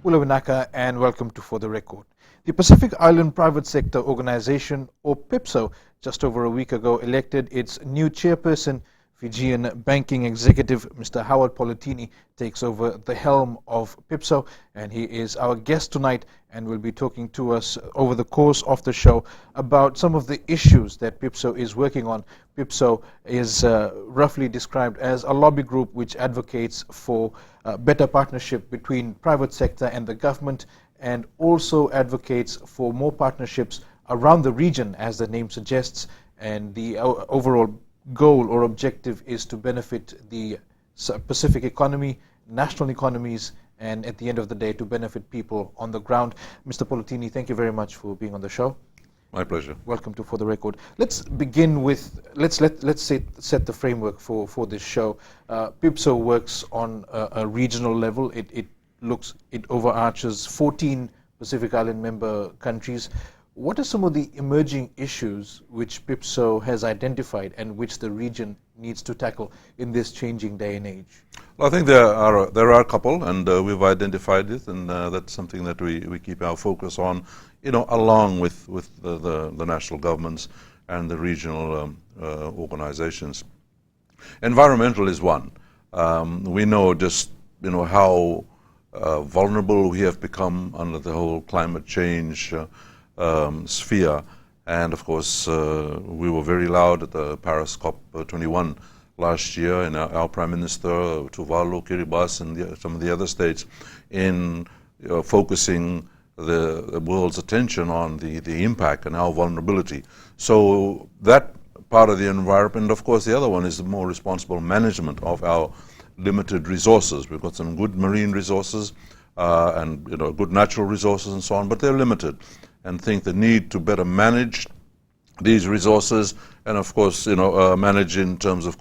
Ulawinaka, and welcome to For the Record. The Pacific Island Private Sector Organization, or PIPSO, just over a week ago elected its new chairperson. Fijian banking executive Mr. Howard Polotini takes over the helm of PIPSO, and he is our guest tonight and will be talking to us over the course of the show about some of the issues that PIPSO is working on. PIPSO is roughly described as a lobby group which advocates for better partnership between private sector and the government, and also advocates for more partnerships around the region, as the name suggests, and the overall goal or objective is to benefit the Pacific economy, national economies, and at the end of the day to benefit people on the ground. Mr. Polotini, thank you very much for being on the show. My pleasure. Welcome to For the Record. Let's begin with, let's set the framework for this show. PIPSO works on a regional level. It overarches 14 Pacific Island member countries. What are some of the emerging issues which PIPSO has identified and which the region needs to tackle in this changing day and age? Well, I think there are a couple, and we've identified it, and that's something that we keep our focus on, along with the national governments and the regional organizations. Environmental is one. We know just how vulnerable we have become under the whole climate change sphere, and of course we were very loud at the Paris COP21 last year, and our Prime Minister Tuvalu, Kiribati, and some of the other states in focusing the world's attention on the impact and our vulnerability. So that part of the environment. Of course, the other one is the more responsible management of our limited resources. We've got some good marine resources and good natural resources and so on, but they're limited. And think the need to better manage these resources, and of course, manage in terms of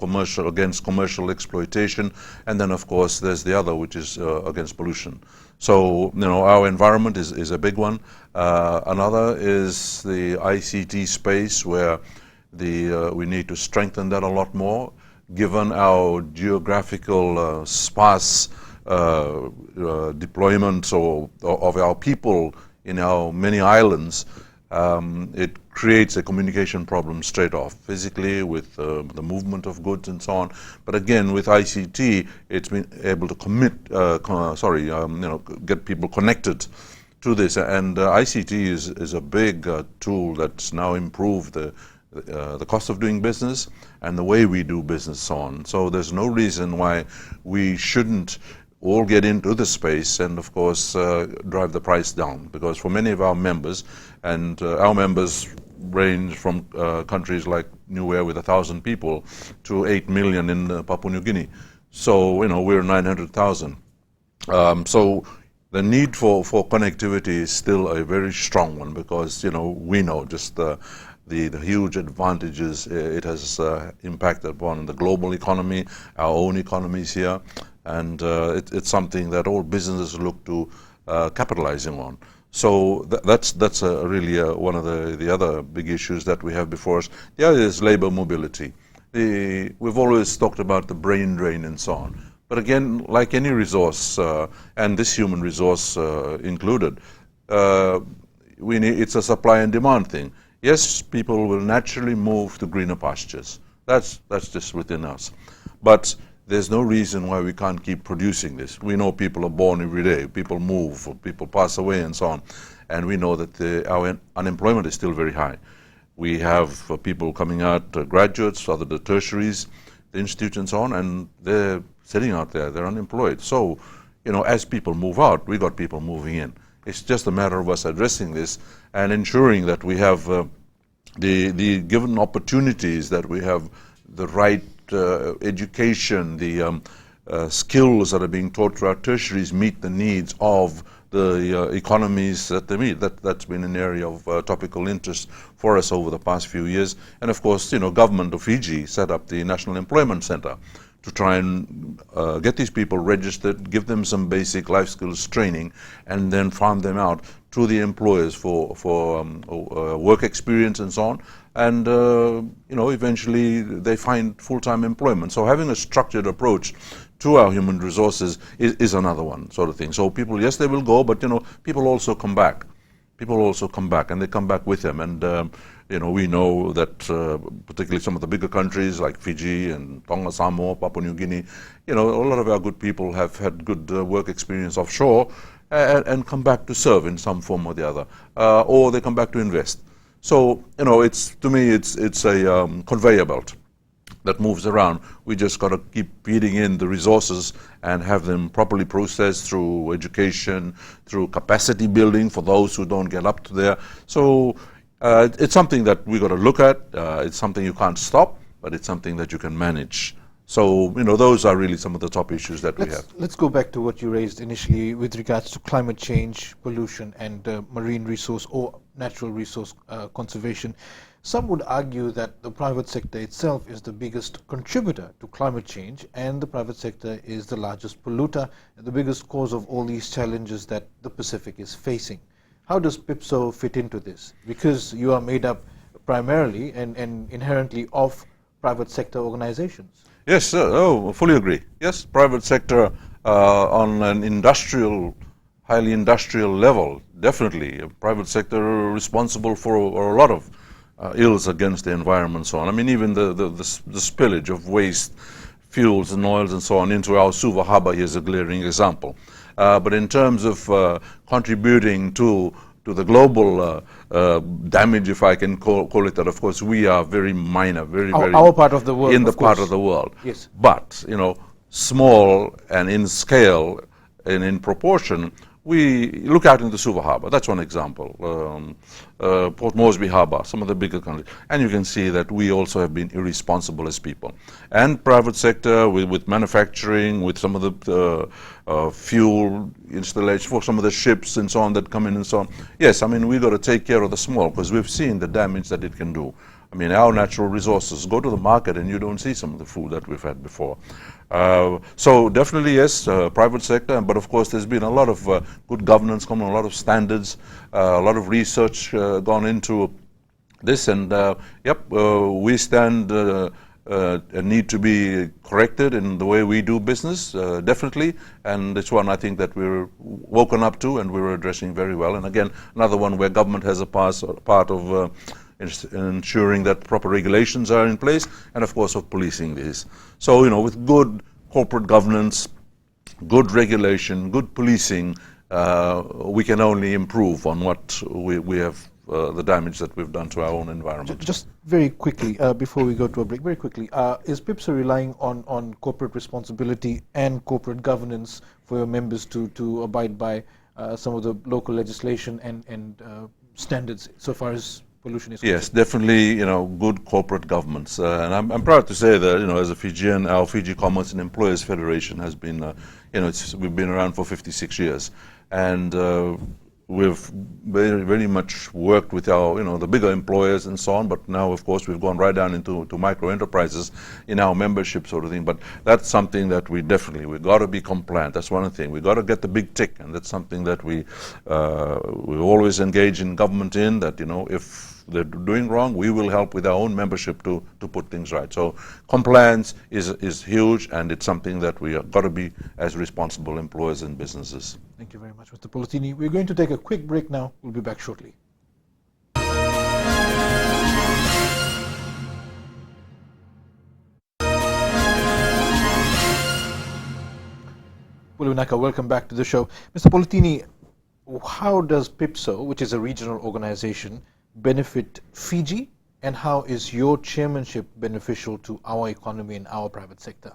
against commercial exploitation, and then of course there's the other, which is against pollution. So our environment is a big one. Another is the ICT space, where we need to strengthen that a lot more, given our geographical sparse deployment of our people in our many islands. It creates a communication problem straight off, physically with the movement of goods and so on. But again, with ICT, it's been able to get people connected to this. And ICT is a big tool that's now improved the cost of doing business and the way we do business, so on. So there's no reason why we shouldn't all get into the space and of course drive the price down, because for many of our members, and our members range from countries like Niue with 1,000 people to 8 million in Papua New Guinea. So we're 900,000. So the need for connectivity is still a very strong one, because we know just the huge advantages it has impacted upon the global economy, our own economies here. And it's something that all businesses look to capitalizing on. So that's really one of the other big issues that we have before us. The other is labor mobility. We've always talked about the brain drain and so on. But again, like any resource, and this human resource included, it's a supply and demand thing. Yes, people will naturally move to greener pastures. That's just within us. But there's no reason why we can't keep producing this. We know people are born every day, people move, people pass away and so on. And we know that our unemployment is still very high. We have people coming out, graduates, other the tertiaries, the institutes and so on, and they're sitting out there, they're unemployed. So, as people move out, we got people moving in. It's just a matter of us addressing this and ensuring that we have the given opportunities, that we have the right education, the skills that are being taught through our tertiaries meet the needs of the economies that they meet. That's been an area of topical interest for us over the past few years. And of course, government of Fiji set up the National Employment Center to try and get these people registered, give them some basic life skills training, and then farm them out to the employers for work experience and so on. And eventually they find full-time employment. So having a structured approach to our human resources is another one sort of thing. So people, yes, they will go, but people also come back. People also come back, and they come back with them. And we know that particularly some of the bigger countries like Fiji and Tonga, Samoa, Papua New Guinea, a lot of our good people have had good work experience offshore and come back to serve in some form or the other, or they come back to invest. So to me it's a conveyor belt that moves around. We just got to keep feeding in the resources and have them properly processed through education, through capacity building for those who don't get up to there. So it's something that we got to look at. It's something you can't stop, but it's something that you can manage. So those are really some of the top issues that we have. Let's go back to what you raised initially with regards to climate change, pollution, and marine resource or natural resource conservation. Some would argue that the private sector itself is the biggest contributor to climate change, and the private sector is the largest polluter, and the biggest cause of all these challenges that the Pacific is facing. How does PIPSO fit into this? Because you are made up primarily and inherently of private sector organizations. Yes, sir. Oh, I fully agree. Yes, private sector on an highly industrial level, definitely. Private sector responsible for a lot of ills against the environment and so on. I mean, even the spillage of waste, fuels and oils and so on into our Suva Harbour here is a glaring example. But in terms of contributing to the global damage, if I can call it that, of course, we are very minor, very our part of the world, in the part of the world. Yes. But small and in scale and in proportion. We look out into Suva Harbour, that's one example, Port Moresby Harbour, some of the bigger countries, and you can see that we also have been irresponsible as people. And private sector with manufacturing, with some of the fuel installation for some of the ships and so on that come in and so on. Yes, I mean, we've got to take care of the small because we've seen the damage that it can do. I mean, our natural resources, go to the market and you don't see some of the food that we've had before. So definitely yes, private sector, but of course there's been a lot of good governance coming, a lot of standards, a lot of research gone into this, and we stand need to be corrected in the way we do business, definitely, and it's one I think that we're woken up to and we're addressing very well. And again, another one where government has a part of ensuring that proper regulations are in place, and of course of policing these. So with good corporate governance, good regulation, good policing, we can only improve on what we have, the damage that we've done to our own environment. Just very quickly, before we go to a break, very quickly, is PIPSO relying on corporate responsibility and corporate governance for your members to abide by some of the local legislation and standards so far as pollution is concerned? Yes, definitely, good corporate governance. And I'm proud to say that, as a Fijian, our Fiji Commerce and Employers Federation has been, we've been around for 56 years. And we've very much worked with our, the bigger employers and so on, but now, of course, we've gone right down into micro enterprises in our membership sort of thing. But that's something that we've got to be compliant. That's one thing. We've got to get the big tick, and that's something that we always engage in government in, that, if they're doing wrong, we will help with our own membership to put things right. So compliance is huge, and it's something that we have got to be as responsible employers and businesses. Thank you very much, Mr. Polotini. We're going to take a quick break now. We'll be back shortly. Pulunaka, welcome back to the show. Mr. Polotini, how does PIPSO, which is a regional organization, benefit Fiji, and how is your chairmanship beneficial to our economy and our private sector?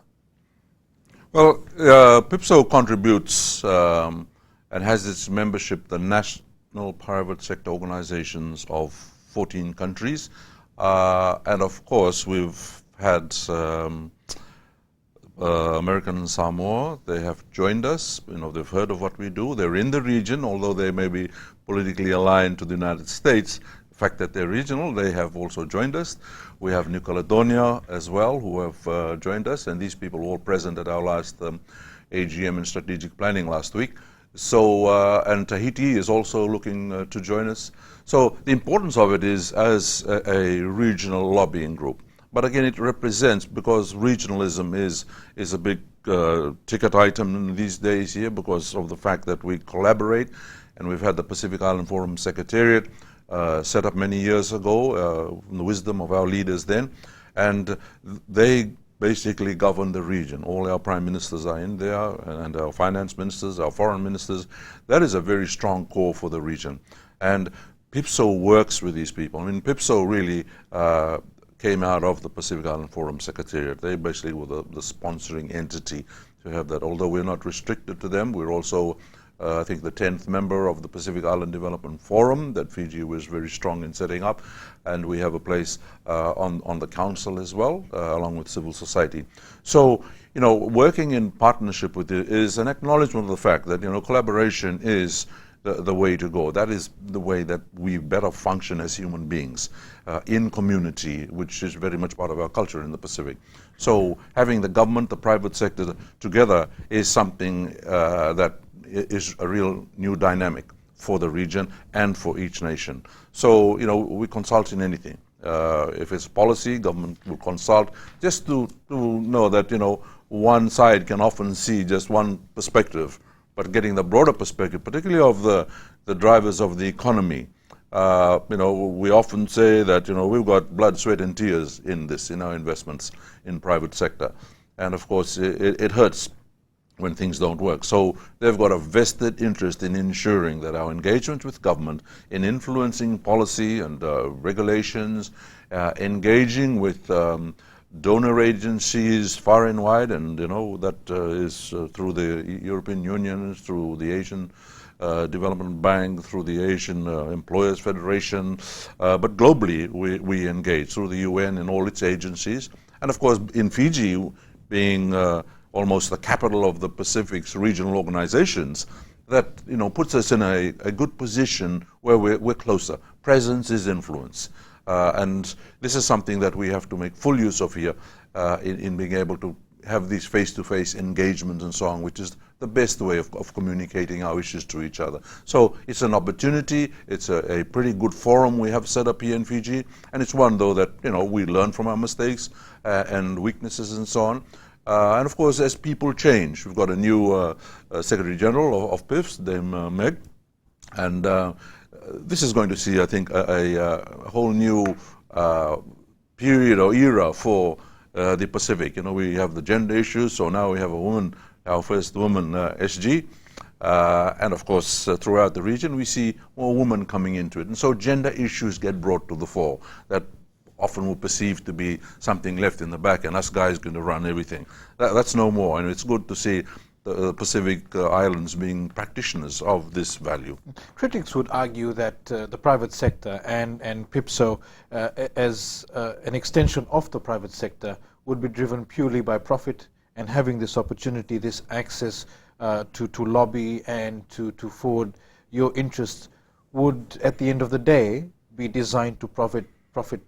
Well, PIPSO contributes and has its membership the national private sector organizations of 14 countries, and of course we've had American Samoa. They have joined us. They've heard of what we do. They're in the region, although they may be politically aligned to the United States. The fact that they're regional, they have also joined us. We have New Caledonia as well, who have joined us, and these people were all present at our last AGM in strategic planning last week. So, and Tahiti is also looking to join us. So the importance of it is as a regional lobbying group. But again, it represents, because regionalism is a big ticket item these days here because of the fact that we collaborate, and we've had the Pacific Island Forum Secretariat set up many years ago, from the wisdom of our leaders then, and they basically govern the region. All our prime ministers are in there, and our finance ministers, our foreign ministers. That is a very strong core for the region. And PIPSO works with these people. I mean, PIPSO really came out of the Pacific Island Forum Secretariat. They basically were the sponsoring entity to have that. Although we're not restricted to them, we're also I think the 10th member of the Pacific Island Development Forum that Fiji was very strong in setting up, and we have a place on the council as well, along with civil society. So, you know, working in partnership with it is an acknowledgement of the fact that, you know, collaboration is the way to go. That is the way that we better function as human beings in community, which is very much part of our culture in the Pacific. So having the government, the private sector together is something that is a real new dynamic for the region and for each nation. So, you know, we consult in anything. If it's policy, government will consult just to know that, you know, one side can often see just one perspective, but getting the broader perspective, particularly of the drivers of the economy. You know, we often say that, you know, we've got blood, sweat and tears in this, in our investments in private sector. And of course, it hurts when things don't work. So they've got a vested interest in ensuring that our engagement with government in influencing policy and regulations, engaging with donor agencies far and wide, and you know that is through the European Union, through the Asian Development Bank, through the Asian Employers Federation, but globally we engage through the UN and all its agencies. And of course in Fiji, being almost the capital of the Pacific's regional organizations, that, you know, puts us in a good position where we're closer. Presence is influence. And this is something that we have to make full use of here in being able to have these face-to-face engagements and so on, which is the best way of communicating our issues to each other. So it's an opportunity, it's a pretty good forum we have set up here in Fiji, and it's one though that, you know, we learn from our mistakes and weaknesses and so on. And of course, as people change, we've got a new Secretary General of PIFS, Dame Meg, and this is going to see, I think, a whole new period or era for the Pacific. You know, we have the gender issues, so now we have a woman, our first woman SG, and of course throughout the region we see more women coming into it, and so gender issues get brought to the fore that often were perceived to be something left in the back and us guys going to run everything. That's no more, and it's good to see the Pacific Islands being practitioners of this value. Critics would argue that the private sector and PIPSO as an extension of the private sector would be driven purely by profit, and having this opportunity, this access to lobby and to forward your interests would, at the end of the day, be designed to profit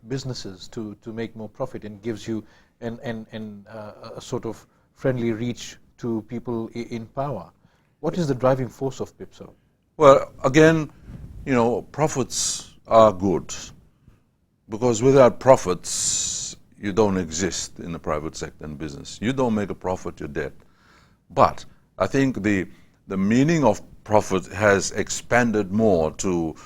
businesses, to make more profit, and gives you a sort of friendly reach to people in power. What is the driving force of PIPSO? Well, again, you know, profits are good, because without profits you don't exist in the private sector and business. You don't make a profit, you're dead. But I think the meaning of profit has expanded more to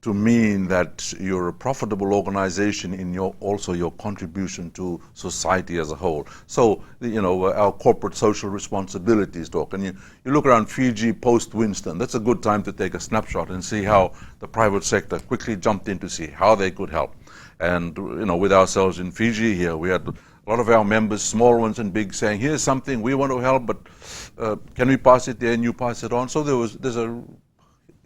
mean that you're a profitable organization in also your contribution to society as a whole. So, you know, our corporate social responsibilities talk, and you look around Fiji post-Winston, that's a good time to take a snapshot and see how the private sector quickly jumped in to see how they could help. And, you know, with ourselves in Fiji here, we had a lot of our members, small ones and big, saying, here's something, we want to help, but can we pass it there and you pass it on? So there's a, you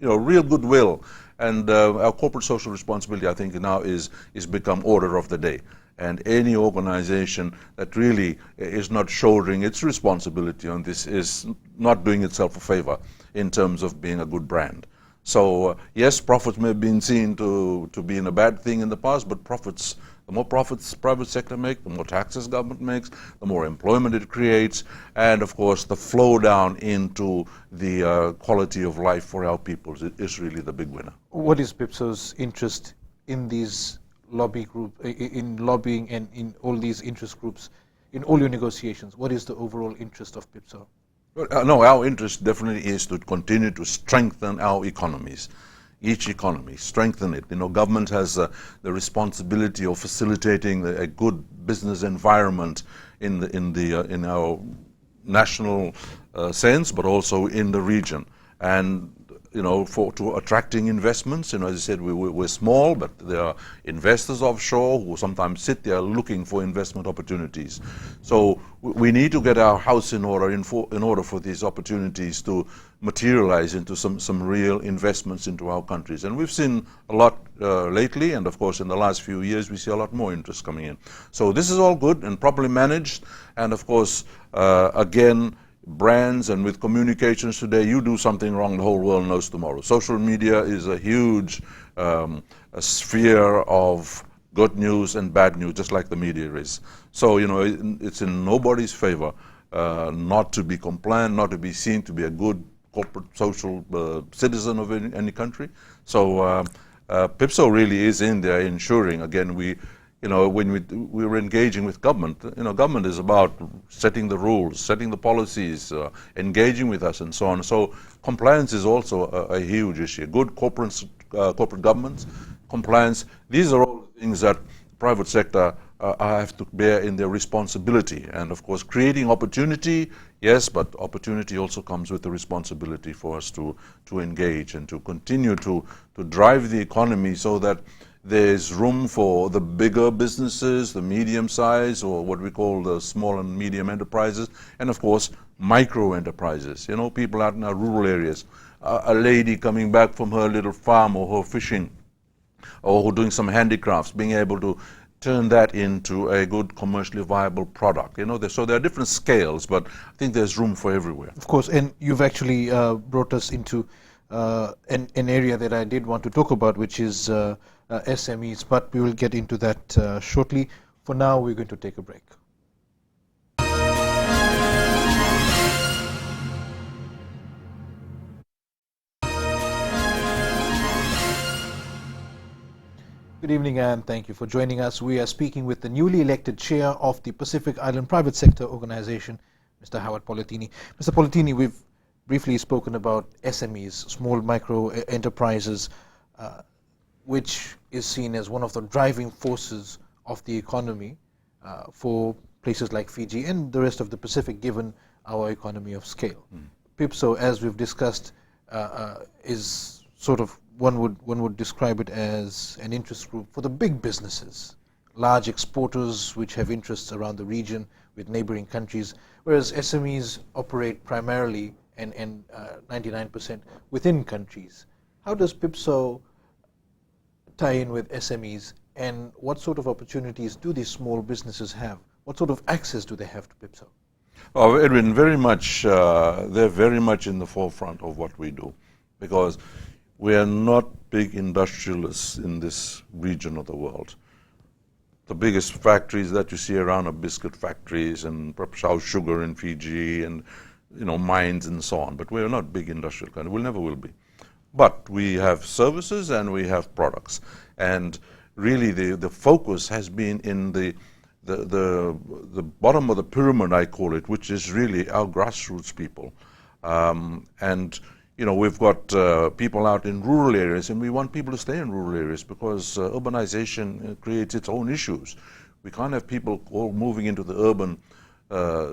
know, real goodwill. And our corporate social responsibility, I think, now is become order of the day. And any organization that really is not shouldering its responsibility on this is not doing itself a favor in terms of being a good brand. So yes, profits may have been seen to be in a bad thing in the past, but profits, the more profits private sector make, the more taxes government makes, the more employment it creates, and of course the flow down into the quality of life for our people is really the big winner. What is PIPSO's interest in these lobbying and in all these interest groups in all your negotiations, what is the overall interest of PIPSO? No, our interest definitely is to continue to strengthen our economies. Each economy, strengthen it. Government has the responsibility of facilitating a good business environment in our national sense, but also in the region. And to attracting investments, as I said, we're small, but there are investors offshore who sometimes sit there looking for investment opportunities. So we need to get our house in order in order for these opportunities to materialize into some real investments into our countries. And we've seen a lot lately, and of course in the last few years we see a lot more interest coming in. So this is all good and properly managed, and of course again, brands, and with communications today, you do something wrong, the whole world knows tomorrow. Social media is a huge a sphere of good news and bad news, just like the media is. So it's in nobody's favor not to be compliant, not to be seen to be a good corporate social citizen of any country. So PIPSO really is in there ensuring, again, when we're engaging with government, government is about setting the rules, setting the policies, engaging with us, and so on. So compliance is also a huge issue. Good corporate governance, compliance. These are all things that the private sector have to bear in their responsibility. And of course, creating opportunity, yes, but opportunity also comes with the responsibility for us to engage and to continue to drive the economy so that there's room for the bigger businesses, the medium size, or what we call the small and medium enterprises, and of course micro enterprises. People out in our rural areas, a lady coming back from her little farm or her fishing, or doing some handicrafts, being able to turn that into a good commercially viable product. So there are different scales, but I think there's room for everywhere. Of course, and you've actually brought us into an area that I did want to talk about, which is SMEs, but we will get into that shortly. For now, we're going to take a break. Good evening and thank you for joining us. We are speaking with the newly elected chair of the Pacific Island Private Sector Organization, Mr. Howard Polotini. Mr. Polotini, we've briefly spoken about SMEs, small micro enterprises, which is seen as one of the driving forces of the economy for places like Fiji and the rest of the Pacific, given our economy of scale. PIPSO, as we've discussed, is sort of, one would describe it as an interest group for the big businesses, large exporters which have interests around the region with neighboring countries, whereas SMEs operate primarily and 99% within countries. How does PIPSO tie in with SMEs, and what sort of opportunities do these small businesses have? What sort of access do they have to PIPSO? Oh, Edwin, very much, they're very much in the forefront of what we do, because we are not big industrialists in this region of the world. The biggest factories that you see around are biscuit factories and perhaps house sugar in Fiji and mines and so on. But we're not big industrial country. We never will be. But we have services and we have products. And really the focus has been in the bottom of the pyramid, I call it, which is really our grassroots people. We've got people out in rural areas, and we want people to stay in rural areas because urbanization creates its own issues. We can't have people all moving into the urban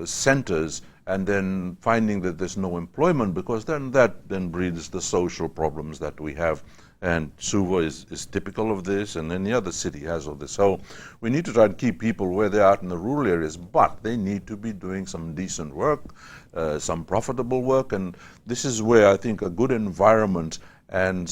centers and then finding that there's no employment, because then that breeds the social problems that we have. And Suva is typical of this, and any other city has of this. So we need to try and keep people where they're out in the rural areas, but they need to be doing some decent work, some profitable work, and this is where I think a good environment, and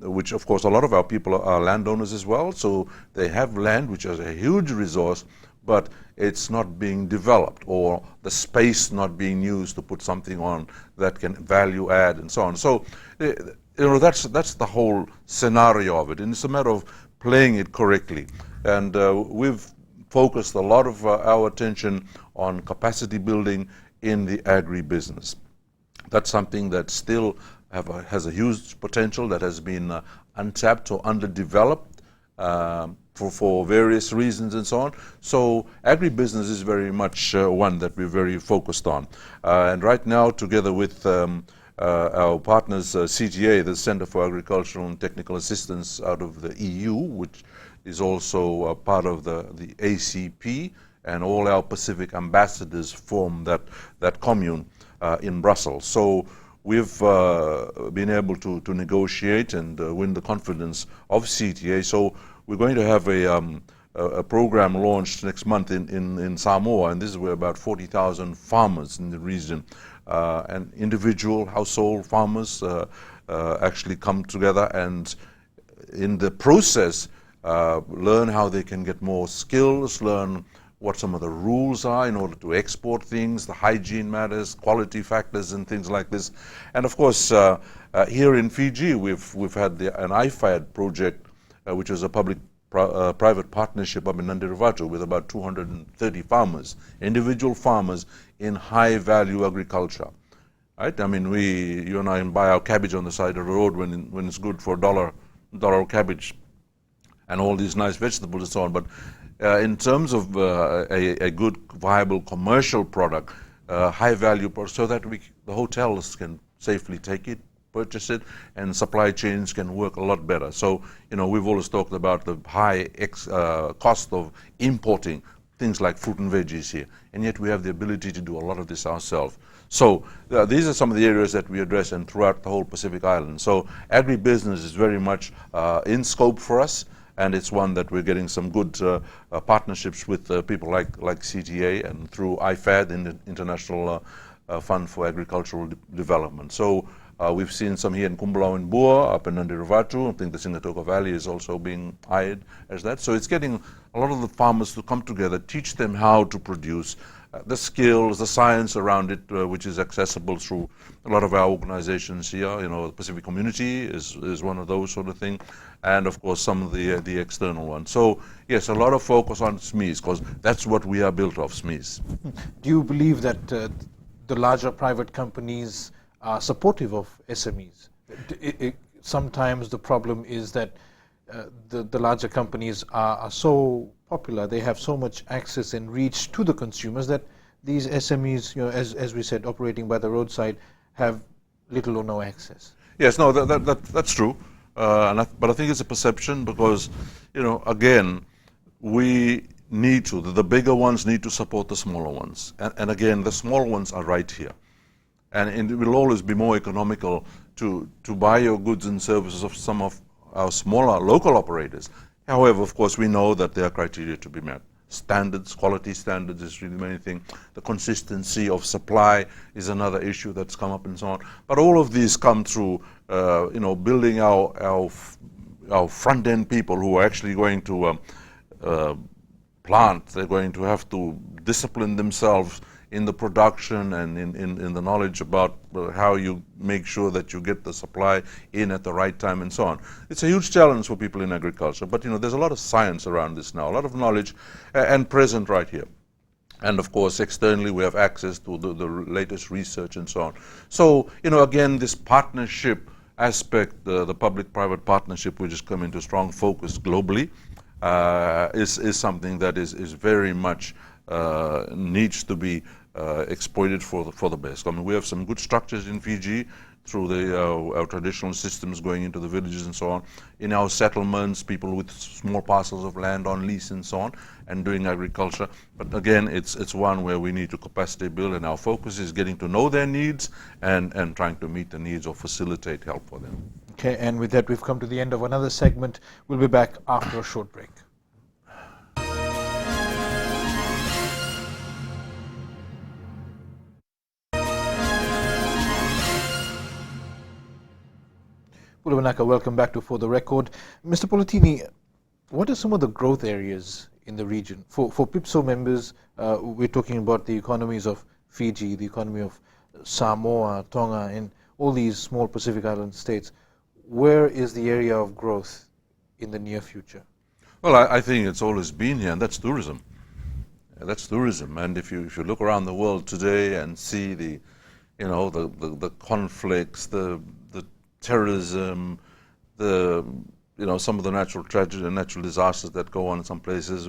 which of course a lot of our people are landowners as well, so they have land which is a huge resource, but it's not being developed, or the space not being used to put something on that can value add and so on. So that's the whole scenario of it, and it's a matter of playing it correctly. And we've focused a lot of our attention on capacity building in the agribusiness. That's something that still has a huge potential that has been untapped or underdeveloped. for various reasons and so on. So agribusiness is very much one that we're very focused on. And right now, together with our partners, CTA, the Center for Agricultural and Technical Assistance out of the EU, which is also part of the ACP, and all our Pacific ambassadors form that commune in Brussels. So we've been able to negotiate and win the confidence of CTA. So we're going to have a program launched next month in Samoa, and this is where about 40,000 farmers in the region and individual household farmers actually come together, and in the process learn how they can get more skills, learn what some of the rules are in order to export things, the hygiene matters, quality factors and things like this. And of course here in Fiji we've had an IFAD project which was a public-private partnership up in Nandirivatu with about 230 farmers, individual farmers in high-value agriculture. Right? I mean, you and I can buy our cabbage on the side of the road when it's good for $1 cabbage and all these nice vegetables and so on. But in terms of a good, viable commercial product, high-value product, so that the hotels can safely take it, purchase it, and supply chains can work a lot better. So, we've always talked about the high cost of importing things like fruit and veggies here, and yet we have the ability to do a lot of this ourselves. So these are some of the areas that we address and throughout the whole Pacific Island. So agribusiness is very much in scope for us, and it's one that we're getting some good partnerships with people like CTA and through IFAD, the International Fund for Agricultural Development. So we've seen some here in Kumbalau and Bua, up in Nandirivatu. I think the Singatoka Valley is also being eyed as that. So it's getting a lot of the farmers to come together, teach them how to produce, the skills, the science around it, which is accessible through a lot of our organizations here. The Pacific Community is one of those sort of things, and of course some of the external ones. So yes, a lot of focus on SMEs, because that's what we are built of, SMEs. Do you believe that the larger private companies are supportive of SMEs? Sometimes the problem is that the larger companies are so popular, they have so much access and reach to the consumers that these SMEs, as we said, operating by the roadside, have little or no access. Yes, no, that's true. But I think it's a perception because, again, we need to, the bigger ones need to support the smaller ones. And again, the small ones are right here. And it will always be more economical to buy your goods and services of some of our smaller local operators. However, of course, we know that there are criteria to be met. Standards, quality standards is really the main thing. The consistency of supply is another issue that's come up and so on. But all of these come through, building our front-end people who are actually going to plant. They're going to have to discipline themselves in the production and in the knowledge about how you make sure that you get the supply in at the right time and so on. It's a huge challenge for people in agriculture, but there's a lot of science around this now, a lot of knowledge and present right here. And of course, externally, we have access to the latest research and so on. So, again, this partnership aspect, the public-private partnership, which has come into strong focus globally, is something that is very much needs to be exploited for the best. I mean, we have some good structures in Fiji through our traditional systems going into the villages and so on. In our settlements, people with small parcels of land on lease and so on, and doing agriculture. But again, it's one where we need to capacity build, and our focus is getting to know their needs and trying to meet the needs or facilitate help for them. Okay, and with that, we've come to the end of another segment. We'll be back after a short break. Pulavanaka, welcome back to For the Record. Mr. Polotini, what are some of the growth areas in the region? For PIPSO members, we're talking about the economies of Fiji, the economy of Samoa, Tonga, and all these small Pacific Island states. Where is the area of growth in the near future? Well, I think it's always been here, and that's tourism. That's tourism. And if you look around the world today and see the conflicts, the terrorism, the some of the natural tragedy and natural disasters that go on in some places,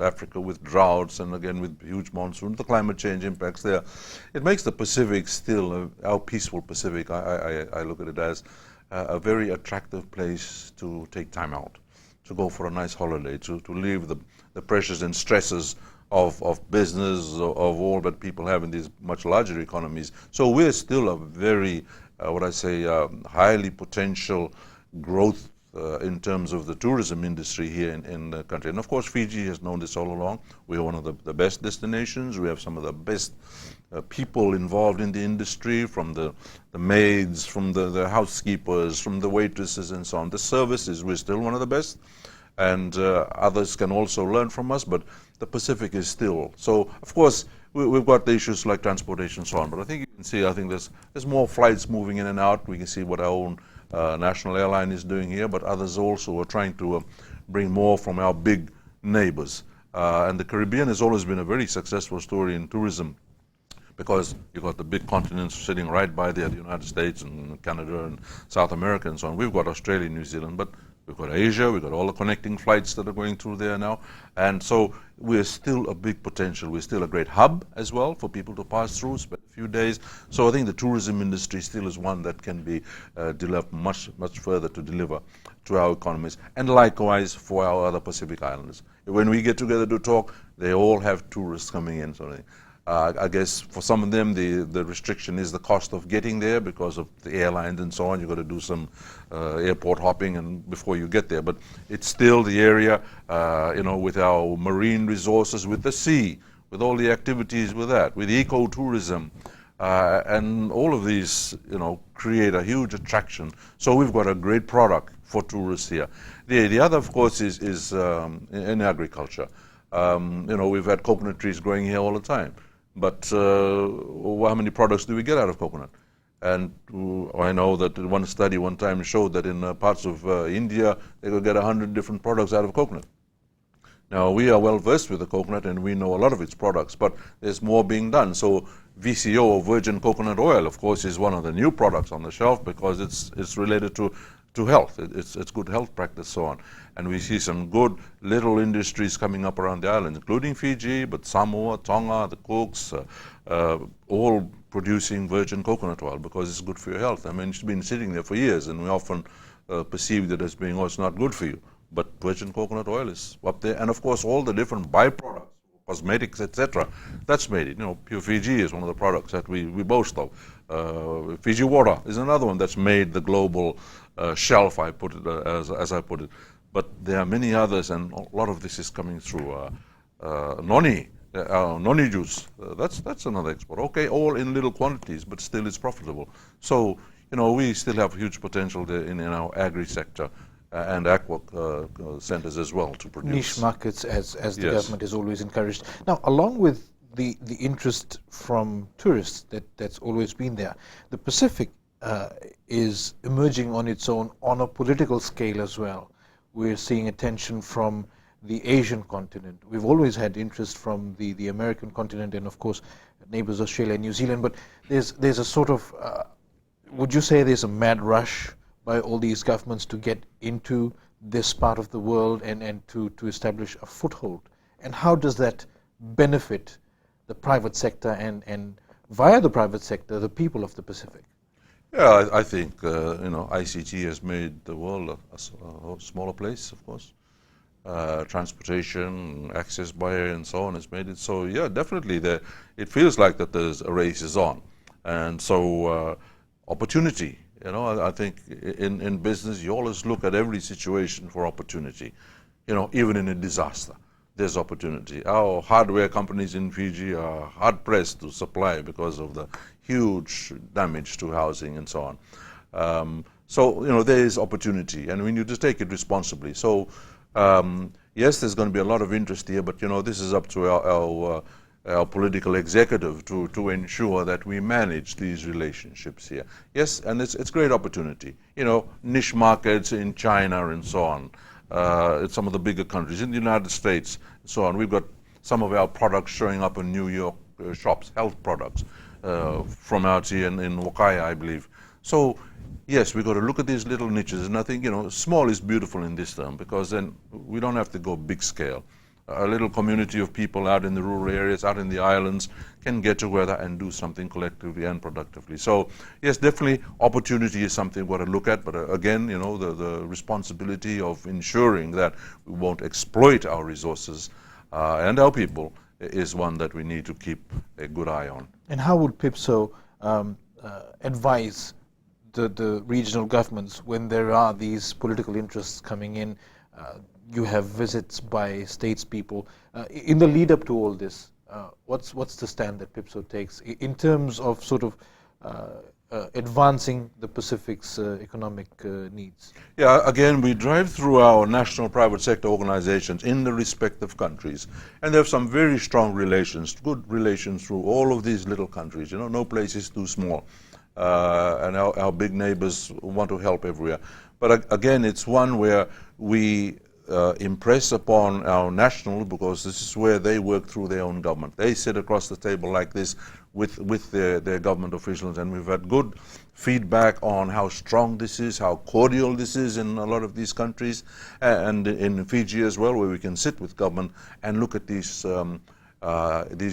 Africa with droughts and again with huge monsoons, the climate change impacts there. It makes the Pacific still, our peaceful Pacific, I look at it as a very attractive place to take time out, to go for a nice holiday, to leave the pressures and stresses of business, of all that people have in these much larger economies. So we're still a very, highly potential growth in terms of the tourism industry here in the country. And of course, Fiji has known this all along. We are one of the best destinations. We have some of the best people involved in the industry, from the maids, from the housekeepers, from the waitresses and so on. The services, we're still one of the best. And others can also learn from us, but the Pacific is still. So, of course, we've got the issues like transportation and so on. But I think you can see, there's more flights moving in and out. We can see what our own national airline is doing here, but others also are trying to bring more from our big neighbors. And the Caribbean has always been a very successful story in tourism, because you've got the big continents sitting right by there, the United States and Canada and South America and so on. We've got Australia, New Zealand, but we've got Asia, we've got all the connecting flights that are going through there now. And so we're still a big potential. We're still a great hub as well for people to pass through, spend a few days. So I think the tourism industry still is one that can be developed much further to deliver to our economies. And likewise for our other Pacific islanders. When we get together to talk, they all have tourists coming in. So I guess for some of them, the restriction is the cost of getting there because of the airlines and so on. You've got to do some airport hopping and before you get there. But it's still the area, with our marine resources, with the sea, with all the activities with that, with ecotourism. And all of these, create a huge attraction. So we've got a great product for tourists here. The other, of course, is in agriculture. We've had coconut trees growing here all the time. But how many products do we get out of coconut? And I know that one study one time showed that in parts of India, they could get 100 different products out of coconut. Now, we are well versed with the coconut and we know a lot of its products, but there's more being done. So VCO, or virgin coconut oil, of course, is one of the new products on the shelf because it's related to health. It's good health practice, so on. And we see some good little industries coming up around the island, including Fiji, but Samoa, Tonga, the Cooks, all producing virgin coconut oil because it's good for your health. I mean, it's been sitting there for years, and we often perceive it as being, it's not good for you. But virgin coconut oil is up there. And of course, all the different byproducts, cosmetics, etc., that's made it. Pure Fiji is one of the products that we boast of. Fiji water is another one that's made the global shelf, I put it as I put it. But there are many others, and a lot of this is coming through noni juice. That's another export. Okay, all in little quantities, but still it's profitable. So we still have huge potential there in our agri sector and aqua centers as well to produce niche markets, as the government has always encouraged. Now, along with the interest from tourists that's always been there, the Pacific is emerging on its own on a political scale as well. We're seeing attention from the Asian continent. We've always had interest from the American continent and, of course, neighbors Australia and New Zealand. But there's a sort of, would you say there's a mad rush by all these governments to get into this part of the world and to establish a foothold? And how does that benefit the private sector and via the private sector, the people of the Pacific? Yeah, I think ICT has made the world a smaller place, of course. Transportation, access by air, and so on has made it so. Yeah, definitely, it feels like that there's a race is on, and so opportunity. I think in business you always look at every situation for opportunity. Even in a disaster, there's opportunity. Our hardware companies in Fiji are hard pressed to supply because of the huge damage to housing and so on. So there is opportunity, and we need to take it responsibly. So yes, there's going to be a lot of interest here, but this is up to our political executive to ensure that we manage these relationships here. Yes, and it's great opportunity. Niche markets in China and so on. It's some of the bigger countries in the United States and so on. We've got some of our products showing up in New York shops, health products from out here in Wakaya, I believe. So yes, we've got to look at these little niches, and I think, small is beautiful in this term, because then we don't have to go big scale. A little community of people out in the rural areas, out in the islands, can get together and do something collectively and productively. So, yes, definitely opportunity is something we've got to look at, but again, the responsibility of ensuring that we won't exploit our resources and our people is one that we need to keep a good eye on. And how would PIPSO advise the regional governments when there are these political interests coming in? You have visits by statespeople. In the lead up to all this, what's the stand that PIPSO takes in terms of sort of advancing the Pacific's economic needs? Yeah, again, we drive through our national private sector organizations in the respective countries, and there are some very strong relations, good relations through all of these little countries. No place is too small, and our big neighbors want to help everywhere. But again, it's one where we impress upon our national, because this is where they work through their own government. They sit across the table like this with their government officials, and we've had good feedback on how strong this is, how cordial this is in a lot of these countries, and in Fiji as well, where we can sit with government and look at these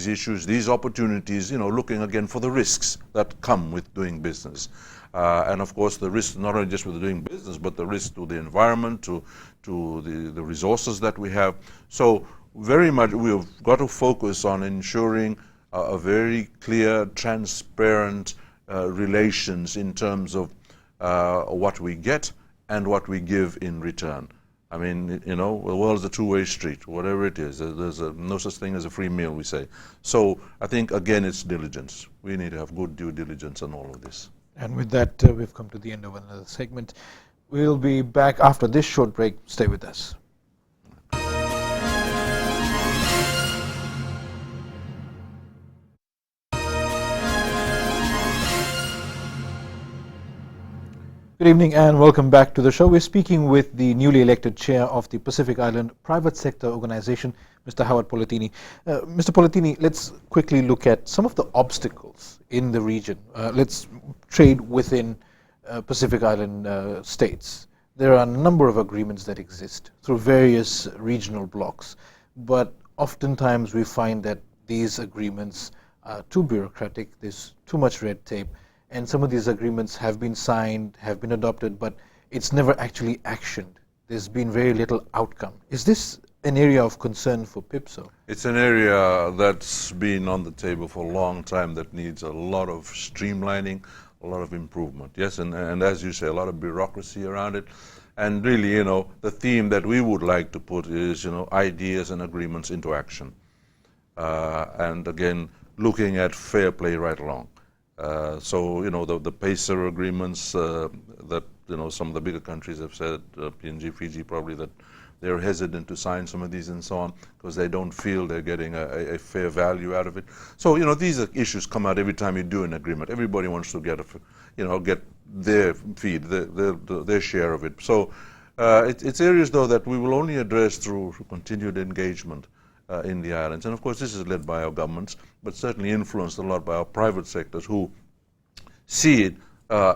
issues, these opportunities, looking again for the risks that come with doing business. And of course, the risks not only just with doing business, but the risk to the environment, to the resources that we have. So very much we've got to focus on ensuring a very clear, transparent relations in terms of what we get and what we give in return. I mean, the world's a two-way street, whatever it is. There's no such thing as a free meal, we say. So I think, again, it's diligence. We need to have good due diligence on all of this. And with that, we've come to the end of another segment. We'll be back after this short break. Stay with us. Good evening and welcome back to the show. We're speaking with the newly elected chair of the Pacific Island Private Sector Organization, Mr. Howard Polotini. Mr. Polotini, let's quickly look at some of the obstacles in the region. Let's trade within Pacific Island states. There are a number of agreements that exist through various regional blocks, but oftentimes we find that these agreements are too bureaucratic, there's too much red tape, and some of these agreements have been signed, have been adopted, but it's never actually actioned. There's been very little outcome. Is this an area of concern for PIPSO? It's an area that's been on the table for a long time that needs a lot of streamlining, a lot of improvement. Yes, and as you say, a lot of bureaucracy around it. And really, the theme that we would like to put is, ideas and agreements into action. And again, looking at fair play right along. So, the PACER agreements that, some of the bigger countries have said, PNG, Fiji probably, that they're hesitant to sign some of these and so on because they don't feel they're getting a fair value out of it. So, these are issues come out every time you do an agreement. Everybody wants to get, get their feed, their share of it. So it's areas, though, that we will only address through continued engagement in the islands. And of course, this is led by our governments, but certainly influenced a lot by our private sectors who see it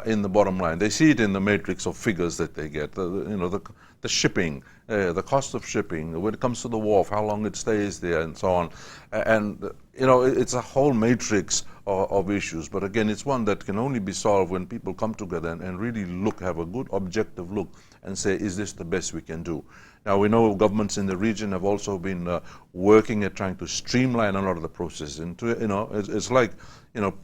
in the bottom line. They see it in the matrix of figures that they get, the shipping, the cost of shipping, when it comes to the wharf, how long it stays there, and so on. And, it's a whole matrix of issues. But again, it's one that can only be solved when people come together and really have a good objective look and say, is this the best we can do? Now, we know governments in the region have also been working at trying to streamline a lot of the process. Into it's like,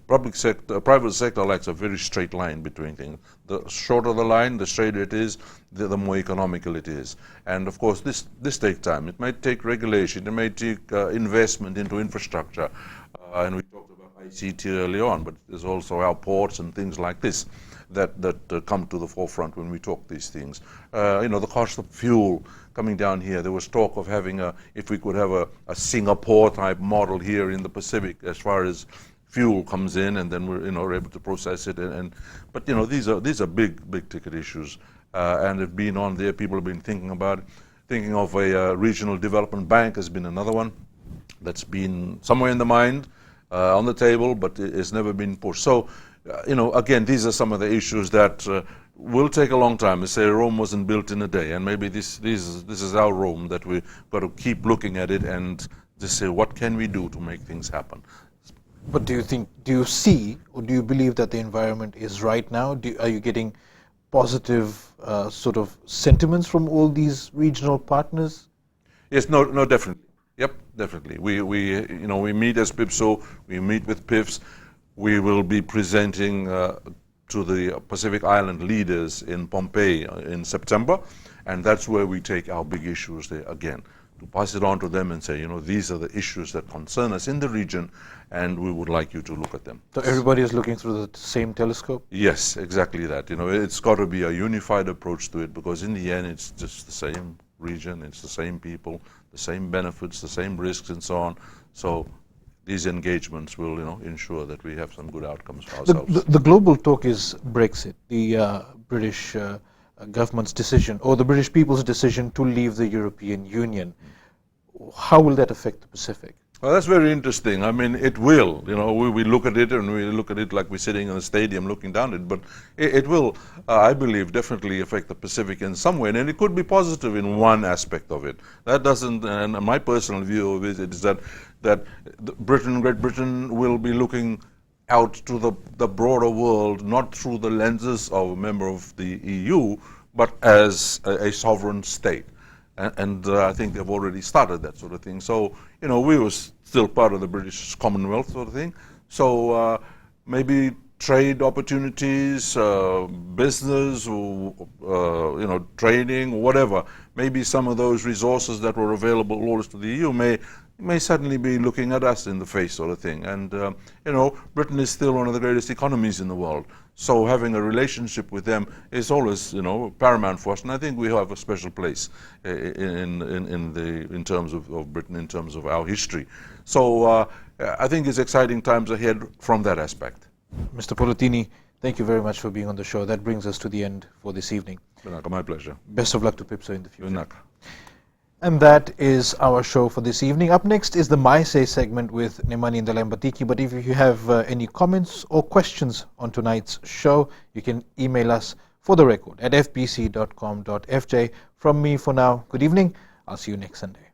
private sector likes a very straight line between things. The shorter the line, the straighter it is, the more economical it is. And of course, this takes time. It might take regulation. It might take investment into infrastructure. And we talked about ICT early on, but there's also our ports and things like this that come to the forefront when we talk these things. The cost of fuel coming down here. There was talk of having if we could have a Singapore type model here in the Pacific as far as fuel comes in, and then we're able to process it. But these are big ticket issues, and have been on there. People have been thinking about it. Thinking of a regional development bank has been another one that's been somewhere in the mind, on the table, but it's never been pushed. So, again, these are some of the issues that will take a long time. They say Rome wasn't built in a day, and maybe this is our Rome, that we've got to keep looking at it and just say, what can we do to make things happen? But do you see, or do you believe that the environment is right now? Are you getting positive sort of sentiments from all these regional partners? Yes, no, definitely. Yep, definitely. We meet as PIPSO, we meet with PIFs. We will be presenting to the Pacific Island leaders in Pompeii in September, and that's where we take our big issues there again, to pass it on to them and say, these are the issues that concern us in the region, and we would like you to look at them. So everybody is looking through the same telescope? Yes, exactly that. It's got to be a unified approach to it, because in the end it's just the same region, it's the same people, the same benefits, the same risks, and so on. So these engagements will, ensure that we have some good outcomes for ourselves. The global talk is Brexit, the British government's decision, or the British people's decision to leave the European Union. How will that affect the Pacific? Well, that's very interesting. I mean, it will. We look at it, and we look at it like we're sitting in a stadium looking down it. But it will, I believe, definitely affect the Pacific in some way. And it could be positive in one aspect of it. That doesn't, and my personal view of it is that Great Britain will be looking out to the broader world, not through the lenses of a member of the EU, but as a sovereign state. And I think they've already started that sort of thing. So, we were still part of the British Commonwealth sort of thing. So maybe trade opportunities, business, or, training, whatever. Maybe some of those resources that were available always to the EU may suddenly be looking at us in the face sort of thing. And, Britain is still one of the greatest economies in the world. So having a relationship with them is always, paramount for us. And I think we have a special place in terms of Britain, in terms of our history. So I think it's exciting times ahead from that aspect. Mr. Polotini, thank you very much for being on the show. That brings us to the end for this evening. My pleasure. Best of luck to PIPSO in the future. And that is our show for this evening. Up next is the My Say segment with Nemani Ndalambatiki. But if you have any comments or questions on tonight's show, you can email us for the record at fbc.com.fj. From me for now, good evening. I'll see you next Sunday.